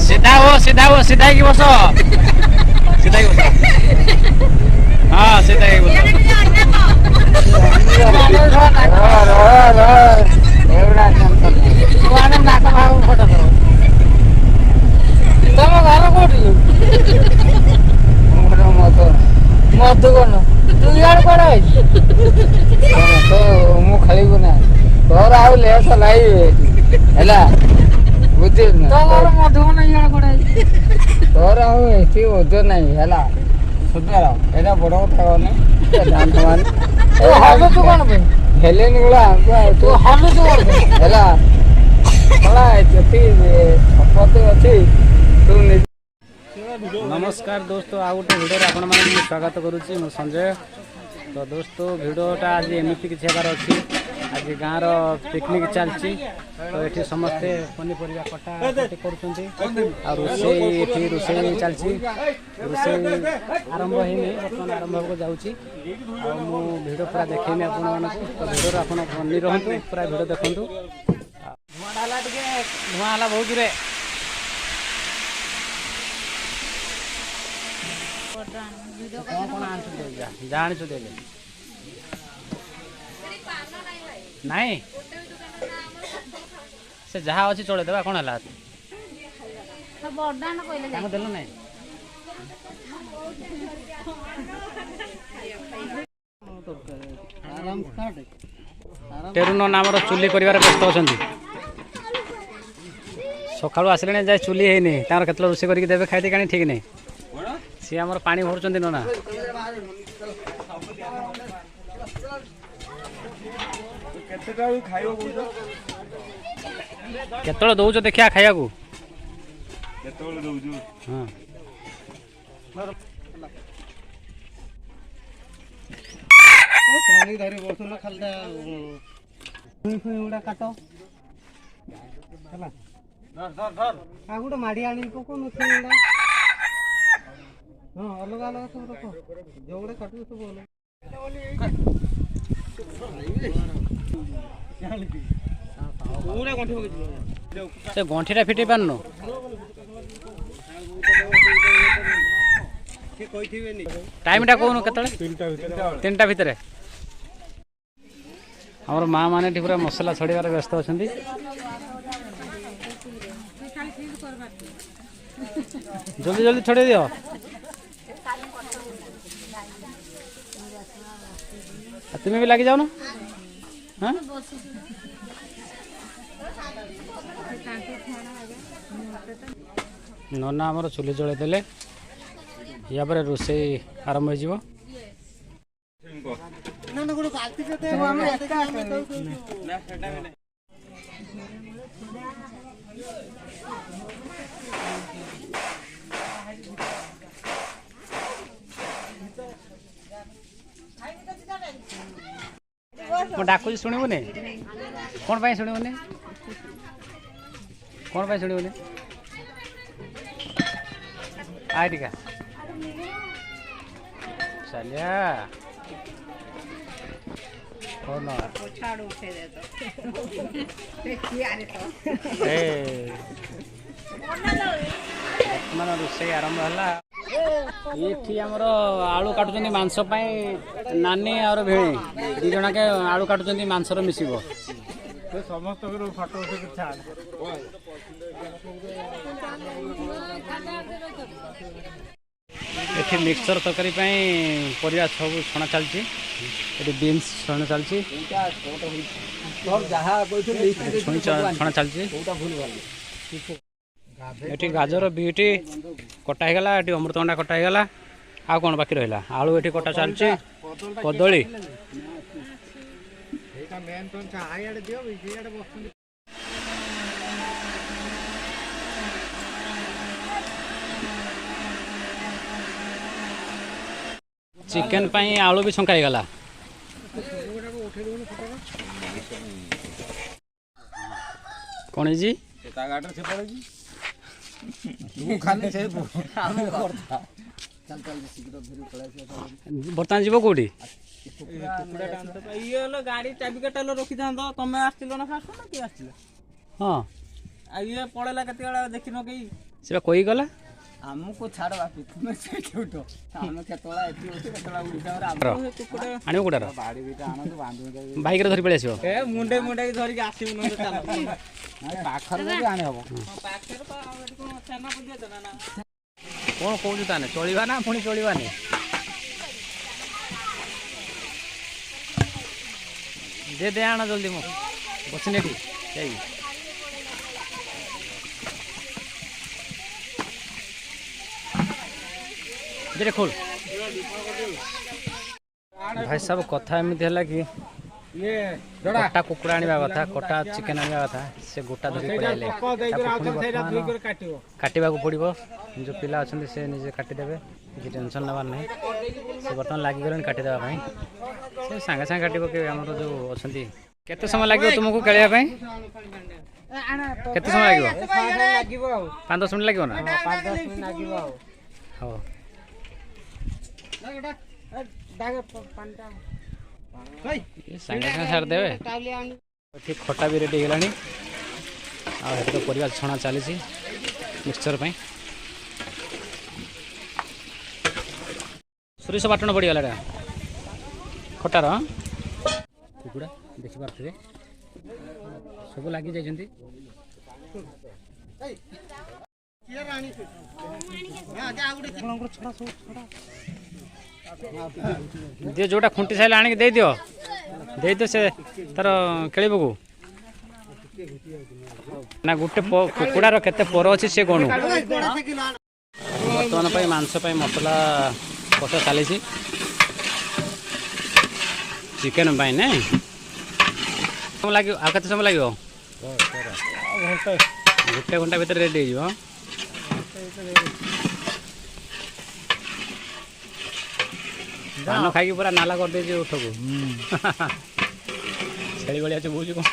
सीधा की बस सीधा की बस हाँ सीधा की बस ତମ ଘର କୋଉଠି? ମଧୁ କଣ ତୁ ଇଆଡେ କୁଆଡେ ଆଇଛୁ? ମୁଁ ଖେଳିବୁ ନା ତୋର ଆଉ ଲେସ ଲାଇବେ ହେଲା ବୁଝିଲୁ ନା ତୋର ମଧୁବନ ଇଆଡେ କୁଆଡେ ଆଇଛୁ? ତୋର ଆଉ ଏଠି ଓଜନ ନାହିଁ ହେଲା ସୁଧାର ଏଇଟା ବଡ କଥା କହନି ହଲୁଛୁ କଣ ପାଇଁ ହେଲେନି ଗୁଳା ତୁ ହଲୁଛୁ କଣ ପାଇଁ ହେଲା କଳା ଯେତିକି ସମ୍ପତ୍ତି ଅଛି ତୁ नमस्कार दोस्तों आ गोटे भिडियो आपण मैं स्वागत करुच्ची मु संजय तो दोस्तों भिडियोटा आज एमती किसी हेबार अच्छी आज गाँव पिकनिक चलती तो ये समस्ते पनीपरिया कटा कटी कर रोषे चलती रोषे आरंभ होनी बर्तमान आरंभ होगा जाऊँगी भिडियो पूरा देखनी आपण मानक तो भिडियो आप बनी रुँ पूरा भिडियो देखु धुआं है बहुत रे जाचु दे नाई से जहाँ अच्छी चले देवा कौन है देलु ना टेरुनो नाम चुली कर व्यस्त अच्छा सका आसिले जाए चुली है केत रोषे करके देवे खाई कहीं ठीक नहीं सी आमर पानी भरुंच नना केतल दौच देखिया खाया को हाँ पानी धरी बसुन खालटा काट गोटे माड़ी आनी पकड़ हाँ अलग अलग सब रख जो गोटे काटू सब अलग से गंठीटा फिटे पारन टाइमटा कौन के 3टा भितर आमर माँ मैंने पूरा मसला छड़ार व्यस्त अच्छा जल्दी जल्दी छड़े दियो तुम्हें भी लगी जाओ ना हाँ नना आमर चुली जड़े देले या पर रोषे आरंभ हो डाकुची शुणुनि कौन पाई शुणुनि कौन पाई शुणुनि आय टिका चलिया कौन बर्तमान रोषे आरंभ है ये आमर आलू काटुच मांस नानी और भेणी दी जना के आलू काटुच मांसर मिसिब समस्त ये मिक्सचर तरकारी परिया सब छणा चलती बीन्स छणा चलती छणा चलती ये गाजर बीट कटा हो गला ये अमृतभंडा कटा हो गला आ कौन बाकी रहा आलू ये कटा चलती कदली चिकेन आलू भी छंका गला कौन जी बर्तमान जीव कौटी गाड़ी चाबिकाटा रखी था तुम आस ना फास्ट ना किए आस हाँ ये पड़ेला केते बेला देखिनो कि से कोई गला हमको छाड़ बापी तुम सेठी उठो हम केतला एठी उठो केतला उठा कुकुड़ा आनी कुटार बाड़ी बिटा आनो तो बांधु बाइक रे धरि पळे आसीबो ए मुंडे मुंडे की धरि के आसीबु न तो चाल पाखर भी आने हबो पाखर तो एठी कोन चना बुझे तना ना कोन कहू ताने चलिबा ना पुणी चलिबानी दे दे आना जल्दी मो बसने दी जाई दे खोल भाई सब कथा एमती है कि ये कटा कुकुड़ा आने कथा कटा चिकेन आने कथा से गोटा धरी पड़े काटा पड़ो जो पिला अच्छा से निजे काटिदेवे किसी टेंशन नबार नहीं से बर्तमान लगी गले काटिदेवाई से सांगे सांगे काट पके आम जो अच्छा केते समय लगे तुमको खेलिया केते समय लगे 5-10 मिनट लगे ना 5-10 मिनट लगे हाँ सांगे सांगे सार देवे ठीक खटा भी रेडी होगा तो परिवार छणा चली मिक्सचर सोरिष बाटण पड़गला खटार कुकुड़ा देखी पारे सब लगी जाइए दियो जोटा खुंटी साइल आनिक दे दियो से तार खेल को ना गोटे कुकुड़ार केते पर अच्छी से कौन बर्तमान मांस मसला कषा चली चिकेन नहीं लगे आ समय लगे गोटे घंटा भर रेडी हो धान खाई पूरा नाला कर दे उठक छेली भाई बोझ कौन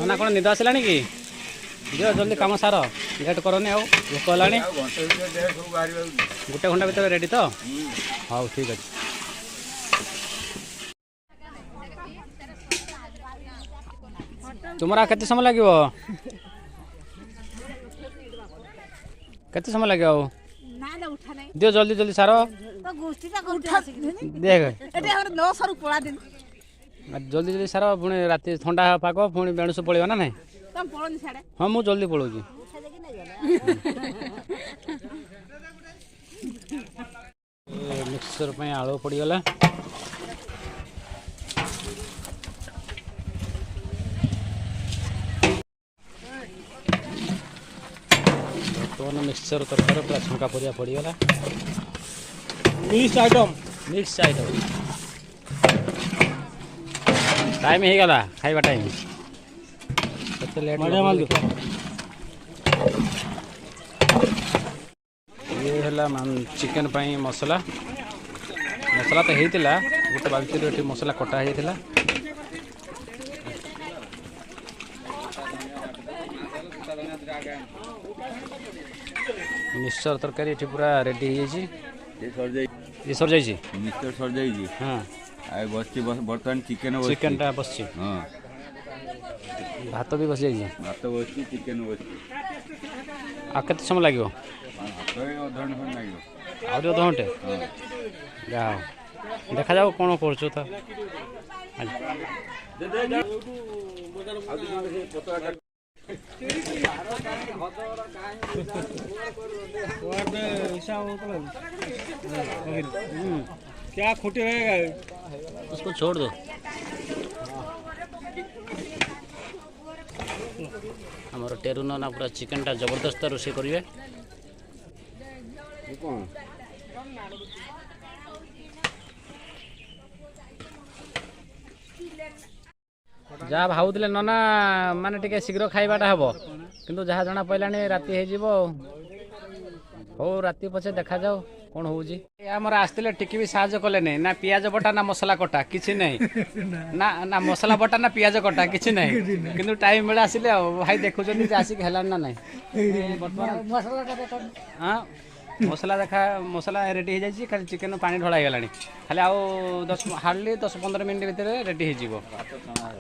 ना कौन निद आसला कि दियो जल्दी कम सार लेट करनी आउ लोक है गोटे घंटा भर रेडी तो हाँ ठीक अच्छे तुम्हारा केते समय लगे केते समय लगे दियो जल्दी जल्दी सारो देख जल्दी जल्दी सारो पुणी राति ठंडा पाग पुणी बेणुस पड़ेगा ना नहीं हाँ मुझे जल्दी पलाऊँ मिक्सचर आलू पड़गला बर्तमान मिक्सचर तरकारी पूरा छंका परिया पड़गला मिक्स आइटम टाइम हो गला खाइबा टाइम लेट ये है चिकेन मसला मसला तो होता गोटे बाल्टी मसला कटा होता मिक्सचर तरकारी पूरा रेडी हो ये सर जाइए मिक्सचर सर जाइए हाँ बस बर्तमान चिकेन चिकेनटा बस हाँ भात भी बस जाइए भात बस चिकेन बस आ केते समय लगे अध घंटे जाओ देखा जाओ कौन कर क्या खोटी रहेगा उसको छोड़ दो हमारे टेरू ना पूरा चिकेन टा जबरदस्त रोषे करेंगे जहाँ भावुले नना माने टिके शीघ्र खाइबाटा हम किंतु जहाँ जना पड़ानी राति हो राति पछे देखा जाओ कौन होउजी हमर आस्तिले टिकी भी साहाଯ୍य कले नहीं ना पियाज बटा ना मसला कटा किछि नहीं ना ना मसला बटा ना पियाज कटा किछि नहीं किंतु टाइम मिले आसिले भाई देखुछन जे आसिक हेलान ना नहीं मसला हां मसला देखा मसला रेडी हो जाए खाली चिकेन पानी ढला गलानी खाली आउ 10 15 मिनट भितर रेडी हो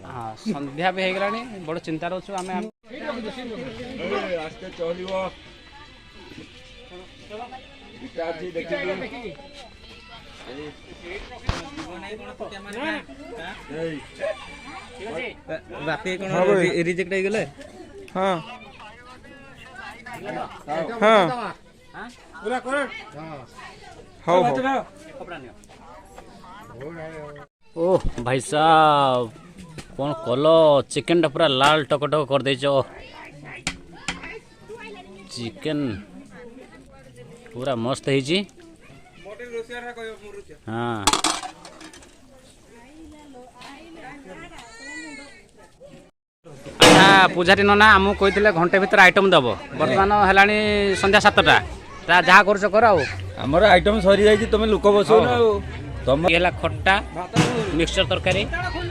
हाँ संध्या भी हो गलानी बड़ चिंतार अच्छु आम आस्ते चलिबो इटा अछि देखि राति रिजेक्ट हो गले हाँ हाँ पूरा कर हो ओह भाई साहब कौन कलो चिकेन पूरा लाल टकटक कर दे चिकेन पूरा मस्त है हाँ अच्छा पूजारी नना आमको कहते घंटे भीतर आइटम दब बर्तमान है संध्या 7टा जहाँ कर हमर आइटम सरी जाई तुम लोक बसो ना तुम ये खट्टा मिक्सचर तरकारी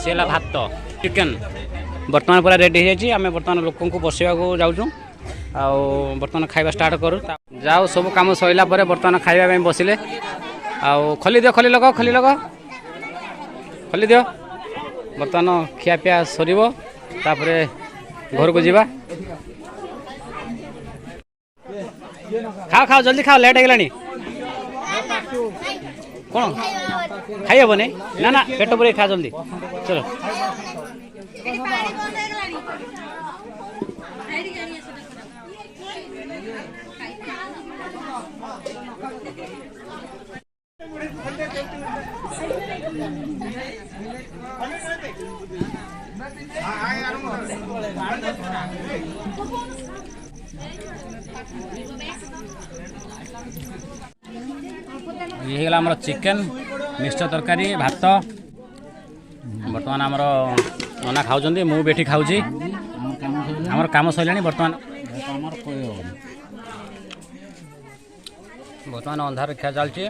सी है भात चिकेन बर्तमान पूरा रेडी हो जाए आम बर्तमान लोक बसवा जाऊँ बर्तमान खाଇବା स्टार्ट करूँ जाओ सब काम सरला बर्तमान खाଇବା बसिले आउ खोली दियो खोली लग खोली दियो बर्तमान खिया पिया सर तापरे घर को जीवा खाओ खाओ जल्दी खाओ लेट है कौन खाई हेनी ना ना पेट पूरे खा जल्दी चलो ये है चिकेन मिक्सचर तरकारी भात बर्तमान आमर नना खाऊँ मुझे खाऊँ आमर काम सरला बर्तमान बर्तमान अंधार खिया चलती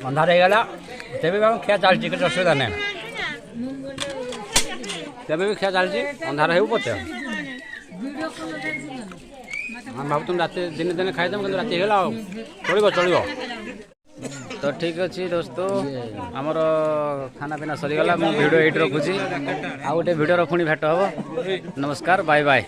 अंधार होगा तेज खिया चलती किसी असुविधा नहीं तेज भी खिया चलती अंधार हो पचे हम भावुँ रात दिन दिन खाईदेम कि राति चलो चलो तो ठीक अच्छे दोस्तों आमर खाना पीना सरीगला मुझे वीडियो ये रखुची आ गोटे वीडियो पुणी भेट हम नमस्कार बाय बाय।